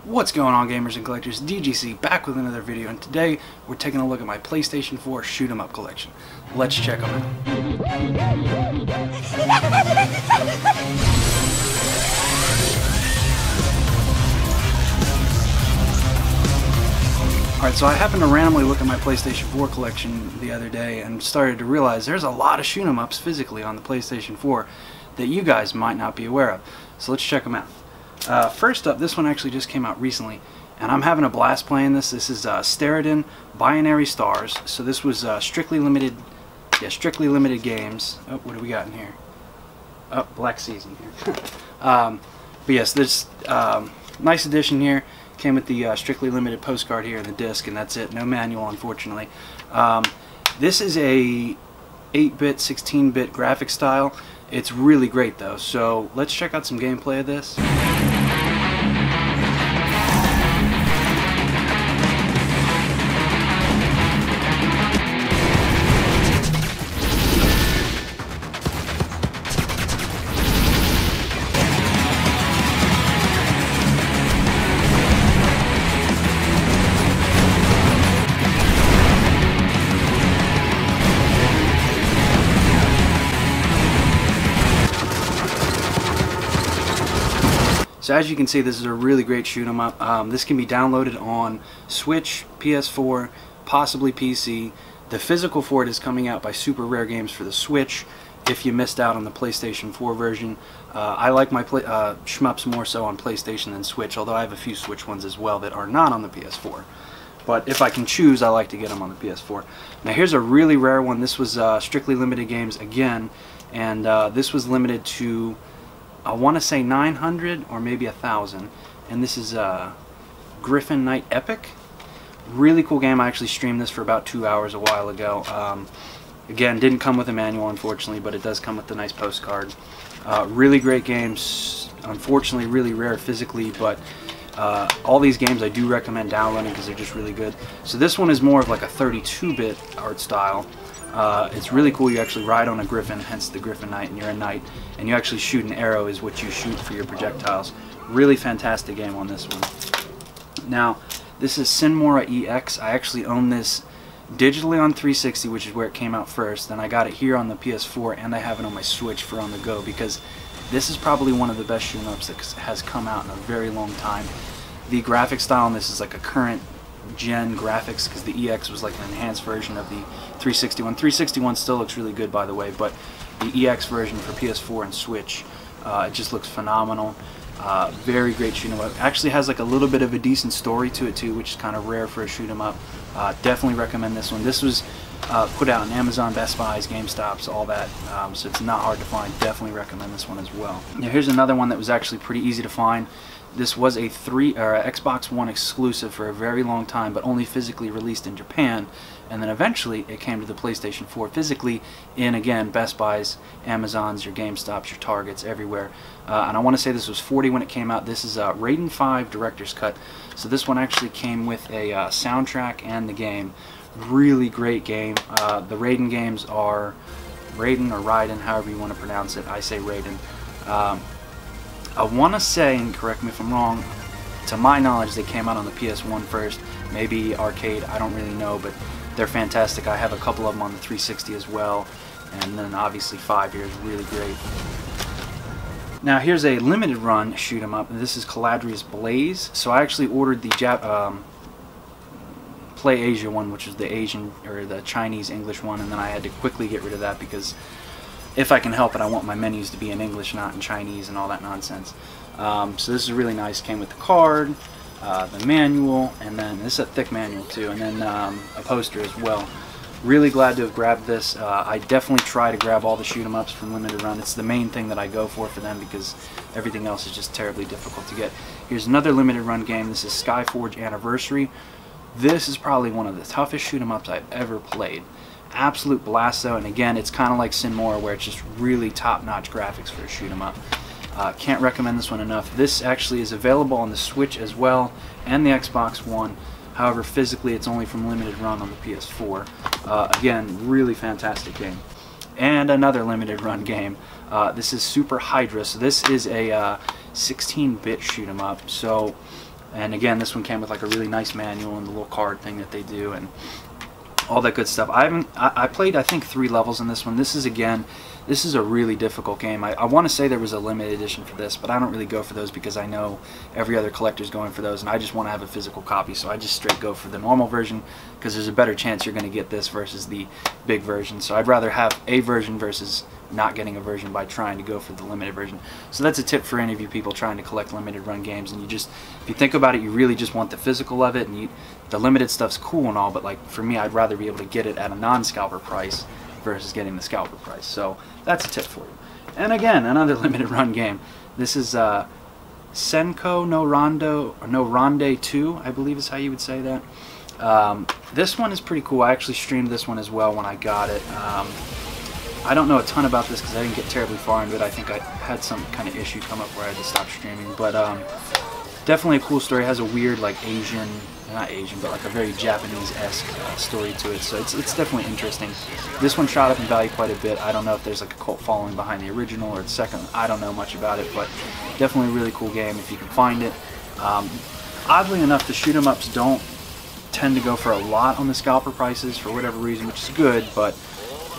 What's going on, gamers and collectors? DGC back with another video, and today we're taking a look at my PlayStation 4 Shoot 'em Up collection. Let's check them out. Alright, so I happened to randomly look at my PlayStation 4 collection the other day and started to realize there's a lot of Shoot 'em Ups physically on the PlayStation 4 that you guys might not be aware of. So let's check them out. First up, this one actually just came out recently, and I'm having a blast playing this. This is Steredeen Binary Stars. So this was strictly limited games. Oh, what do we got in here? Oh, Black Season here. But yes, this nice edition here. Came with the strictly limited postcard here in the disc, and that's it. No manual, unfortunately. This is a 8-bit, 16-bit graphic style. It's really great though. So let's check out some gameplay of this. So as you can see, this is a really great shoot 'em up. This can be downloaded on Switch, PS4, possibly PC. The physical for it is coming out by Super Rare Games for the Switch. If you missed out on the PlayStation 4 version, I like my shmups more so on PlayStation than Switch, although I have a few Switch ones as well that are not on the PS4. But if I can choose, I like to get them on the PS4. Now here's a really rare one. This was strictly limited games again, and this was limited to, I want to say 900 or maybe 1,000, and this is Griffin Knight Epic. Really cool game. I actually streamed this for about 2 hours a while ago. Again, didn't come with a manual, unfortunately, but it does come with the nice postcard. Really great games. Unfortunately, really rare physically, but all these games I do recommend downloading because they're just really good. So this one is more of like a 32-bit art style. It's really cool. You actually ride on a griffin, hence the Griffin Knight, and you're a knight, and you actually shoot an arrow is what you shoot for your projectiles. Really fantastic game on this one. Now, this is Sine Mora EX. I actually own this digitally on 360, which is where it came out first. Then I got it here on the PS4, and I have it on my Switch for on the go, because this is probably one of the best shoot-'em-ups that has come out in a very long time. The graphic style on this is like a current gen graphics, because the EX was like an enhanced version of the 361. 361 still looks really good, by the way, but the EX version for PS4 and Switch, it just looks phenomenal. Very great shoot 'em up. Actually has like a little bit of a decent story to it too, which is kind of rare for a shoot 'em up. Definitely recommend this one. This was put out on Amazon, Best Buys, GameStops, all that, so it's not hard to find. Definitely recommend this one as well. Now here's another one that was actually pretty easy to find. This was a Xbox One exclusive for a very long time, but only physically released in Japan, and then eventually it came to the PlayStation 4 physically in, again, Best Buys, Amazons, your GameStops, your Targets, everywhere. And I want to say this was $40 when it came out. This is Raiden 5 Director's Cut. So this one actually came with a soundtrack and the game. Really great game. The Raiden games are Raiden or Raiden, however you want to pronounce it. I say Raiden. I want to say, and correct me if I'm wrong, to my knowledge they came out on the PS1 first, maybe arcade, I don't really know, but they're fantastic. I have a couple of them on the 360 as well, and then obviously 5 years, really great. Now here's a limited run shoot 'em up, and this is Cladrius Blaze. So I actually ordered the Play Asia one, which is the Asian or the Chinese English one, and then I had to quickly get rid of that because if I can help it, I want my menus to be in English, not in Chinese and all that nonsense. So this is really nice. Came with the card, the manual, and then this is a thick manual too, and then a poster as well. Really glad to have grabbed this. I definitely try to grab all the shoot 'em ups from limited run. It's the main thing that I go for them, because everything else is just terribly difficult to get. Here's another limited run game. This is Skyforge Anniversary. This is probably one of the toughest shoot 'em ups I've ever played. Absolute blast though, and again, it's kind of like Sine Mora, where it's just really top-notch graphics for a shoot 'em up. Can't recommend this one enough. This actually is available on the Switch as well, and the Xbox One. However, physically it's only from limited run on the PS4. Again, really fantastic game. And another limited run game. This is Super Hydorah. So this is a 16-bit shoot 'em up. So And again, this one came with like a really nice manual and the little card thing that they do and all that good stuff. I played I think 3 levels in this one. This is a really difficult game. I want to say there was a limited edition for this, but I don't really go for those because I know every other collector's going for those, and I just want to have a physical copy, so I just straight go for the normal version because there's a better chance you're going to get this versus the big version. So I'd rather have a version versus not getting a version by trying to go for the limited version. So that's a tip for any of you people trying to collect limited run games, and if you think about it, you really just want the physical of it, and the limited stuff's cool and all, but like for me, I'd rather be able to get it at a non-scalper price versus getting the scalper price. So that's a tip for you. And again, another limited run game. This is Senko No Rondo, or No Ronde 2, I believe is how you would say that. This one is pretty cool. I actually streamed this one as well when I got it. I don't know a ton about this because I didn't get terribly far into it. I think I had some kind of issue come up where I had to stop streaming. But definitely a cool story. It has a weird, like not Asian, but like a very Japanese-esque story to it. So it's definitely interesting. This one shot up in value quite a bit. I don't know if there's like a cult following behind the original or the second. I don't know much about it, but definitely a really cool game if you can find it. Oddly enough, the shoot 'em ups don't tend to go for a lot on the scalper prices for whatever reason, which is good.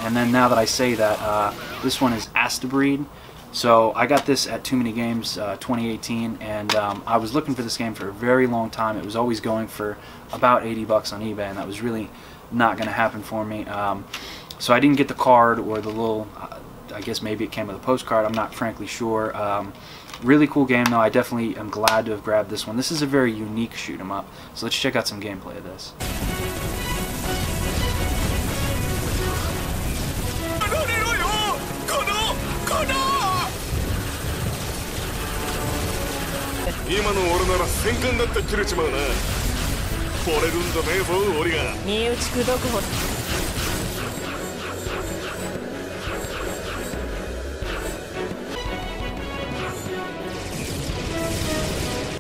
And then now that I say that, this one is Astebreed. So I got this at Too Many Games 2018, and I was looking for this game for a very long time. It was always going for about 80 bucks on eBay, and that was really not going to happen for me. So I didn't get the card or the little, I guess maybe it came with a postcard, I'm not frankly sure. Really cool game though. I definitely am glad to have grabbed this one. This is a very unique shoot 'em up. So let's check out some gameplay of this.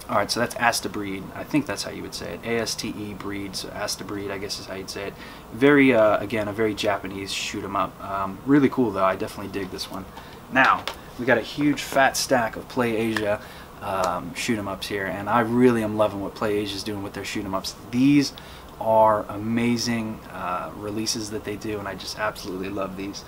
Alright, so that's Astebreed. I think that's how you would say it. A-S-T-E breed, so Astebreed, I guess is how you'd say it. Very, again, a very Japanese shoot 'em up. Really cool though, I definitely dig this one. Now, we got a huge fat stack of Play Asia shoot 'em ups here, and I really am loving what Play Asia is doing with their shoot 'em ups. These are amazing releases that they do, and I just absolutely love these.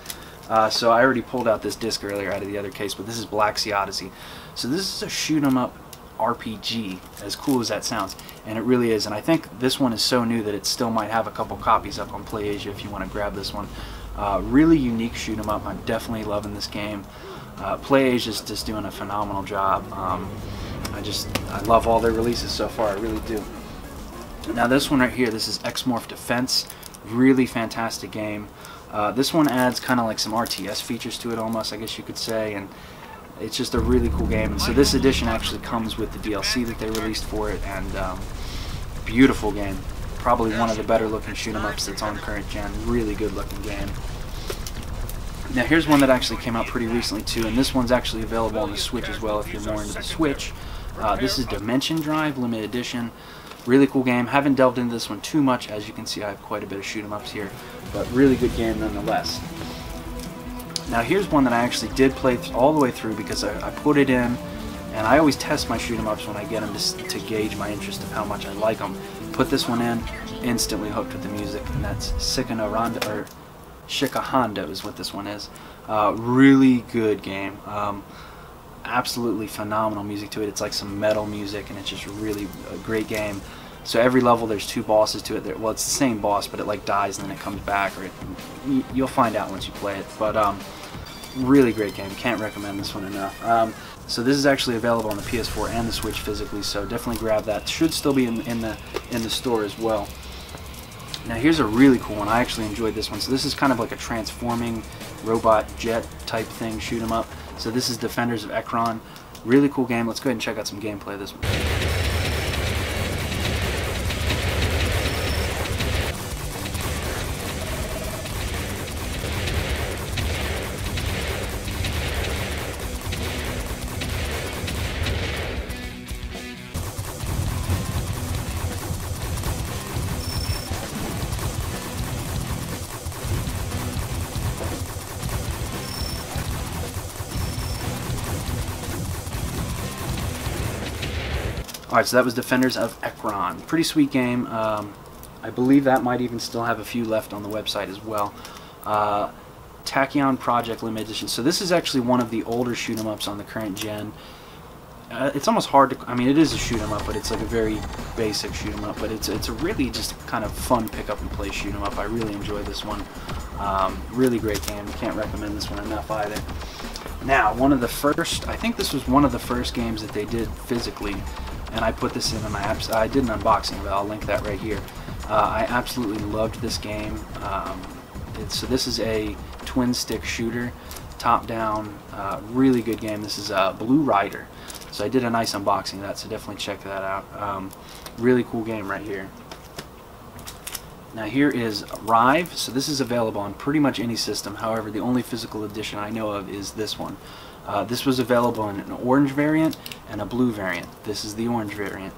So I already pulled out this disc earlier out of the other case, but this is Black Sea Odyssey. So this is a shoot 'em up RPG, as cool as that sounds, and it really is. And I think this one is so new that it still might have a couple copies up on Play Asia if you want to grab this one. Really unique shoot 'em up. I'm definitely loving this game. Play Asia is just doing a phenomenal job. I love all their releases so far, I really do. Now this one right here, this is Morph Defense. Really fantastic game. This one adds kind of like some RTS features to it almost, I guess you could say, and it's just a really cool game. And so this edition actually comes with the DLC that they released for it, and beautiful game. Probably one of the better looking shoot 'em ups that's on current gen. Really good looking game. Now here's one that actually came out pretty recently too, and this one's actually available on the Switch as well if you're more into the Switch. This is Dimension Drive Limited Edition. Really cool game. Haven't delved into this one too much. As you can see, I have quite a bit of shoot 'em ups here, but really good game nonetheless. Now here's one that I actually did play all the way through because I put it in, and I always test my shoot 'em ups when I get them to gauge my interest of how much I like them. Put this one in, instantly hooked with the music, and that's Senko No Rondo, or Shikhondo is what this one is. Really good game. Absolutely phenomenal music to it. It's like some metal music, and it's just really a great game. So every level there's 2 bosses to it. Well, it's the same boss, but it like dies and then it comes back, or you'll find out once you play it. But really great game. Can't recommend this one enough. So this is actually available on the PS4 and the Switch physically, so definitely grab that. Should still be in the store as well. Now here's a really cool one. I actually enjoyed this one. So this is kind of like a transforming robot jet type thing, shoot 'em up. So this is Defenders of Ekron. Really cool game. Let's go ahead and check out some gameplay of this one. Alright, so that was Defenders of Ekron. Pretty sweet game. I believe that might even still have a few left on the website as well. Tachyon Project Limited Edition. So this is actually one of the older shoot-'em-ups on the current gen. It's almost hard to, I mean, it is a shoot-'em-up, but it's like a very basic shoot-'em-up. But it's a really just kind of fun pick-up-and-play shoot-'em-up. I really enjoyed this one. Really great game. Can't recommend this one enough either. Now, one of the first, I think this was one of the first games that they did physically, and I put this in and I did an unboxing, but I'll link that right here. I absolutely loved this game. So this is a twin-stick shooter, top-down, really good game. This is Blue Rider. So I did a nice unboxing of that, so definitely check that out. Really cool game right here. Now here is Rive. So this is available on pretty much any system. However, the only physical edition I know of is this one. This was available in an orange variant and a blue variant. This is the orange variant.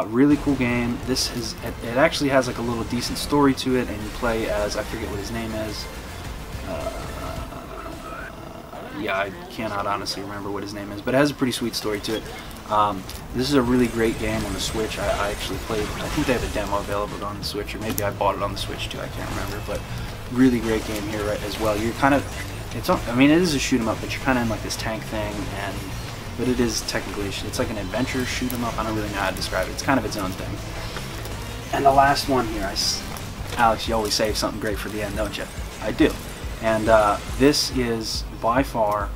Really cool game. This is, it actually has like a little decent story to it, and you play as, I forget what his name is. Yeah, I cannot honestly remember what his name is, but it has a pretty sweet story to it. This is a really great game on the Switch. I actually played, I think they have a demo available on the Switch, or maybe I bought it on the Switch too, I can't remember, but really great game here as well. You're kind of, I mean, it is a shoot 'em up, but you're kind of in like this tank thing, but it is technically, it's like an adventure shoot 'em up. I don't really know how to describe it. It's kind of its own thing. And the last one here, Alex, you always save something great for the end, don't you? I do. And this is by far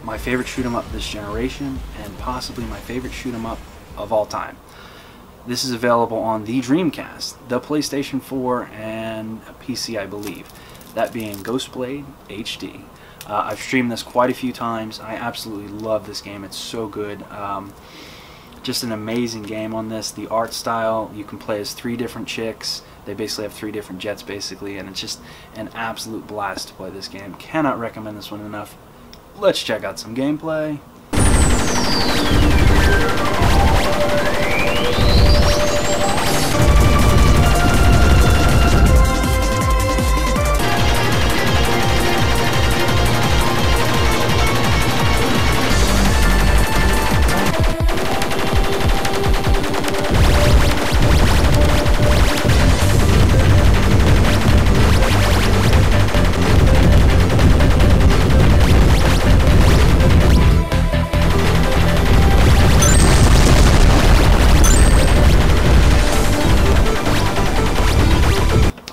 my favorite shoot 'em up this generation, and possibly my favorite shoot 'em up of all time. This is available on the Dreamcast, the PlayStation 4, and PC, I believe. That being Ghostblade HD. I've streamed this quite a few times. I absolutely love this game. It's so good. Just an amazing game on this. The art style, you can play as 3 different chicks. They basically have 3 different jets, basically, and it's just an absolute blast to play this game. Cannot recommend this one enough. Let's check out some gameplay.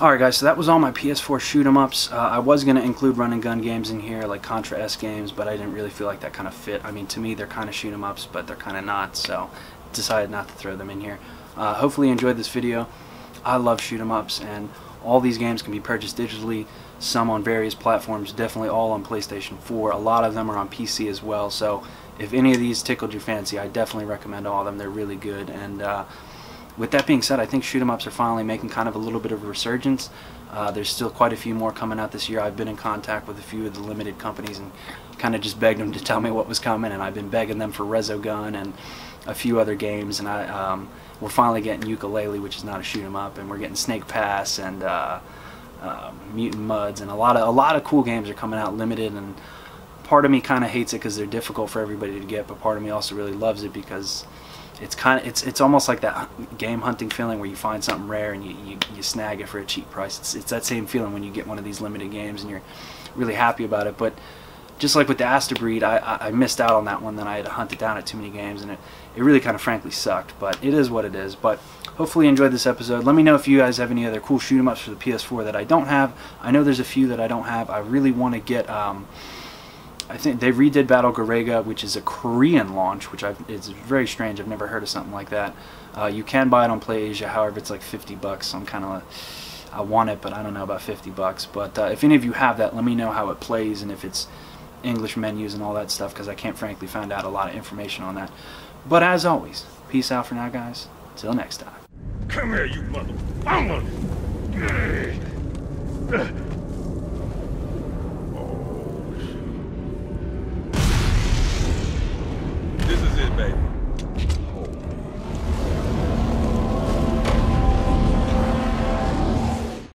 Alright guys, so that was all my PS4 shoot-'em-ups. I was going to include run-and-gun games in here, like Contra-S games, but I didn't really feel like that kind of fit. I mean, to me, they're kind of shoot-'em-ups, but they're kind of not, so decided not to throw them in here. Hopefully you enjoyed this video. I love shoot-'em-ups, and all these games can be purchased digitally, some on various platforms, definitely all on PlayStation 4. A lot of them are on PC as well, so if any of these tickled your fancy, I definitely recommend all of them. They're really good, and with that being said, I think shoot-'em-ups are finally making kind of a little bit of a resurgence. There's still quite a few more coming out this year. I've been in contact with a few of the limited companies and kind of just begged them to tell me what was coming, and I've been begging them for Resogun and a few other games, and we're finally getting Ukulele, which is not a shoot-'em-up, and we're getting Snake Pass and Mutant Muds, and a lot of cool games are coming out limited, and part of me kind of hates it because they're difficult for everybody to get, but part of me also really loves it because it's almost like that game hunting feeling where you find something rare and you snag it for a cheap price. It's that same feeling when you get one of these limited games and you're really happy about it. But just like with the Astebreed, I missed out on that one. Then I had to hunt it down at too many games, and it really kind of frankly sucked. But it is what it is. But hopefully you enjoyed this episode. Let me know if you guys have any other cool shoot-'em-ups for the PS4 that I don't have. I know there's a few that I don't have. I really want to get I think they redid Battle Garega, which is a Korean launch, which it's very strange. I've never heard of something like that. You can buy it on PlayAsia, however, it's like $50. So I'm kind of I want it, but I don't know about $50. But if any of you have that, let me know how it plays and if it's English menus and all that stuff, because I can't frankly find out a lot of information on that. But as always, peace out for now, guys. Till next time. Come here, you mother.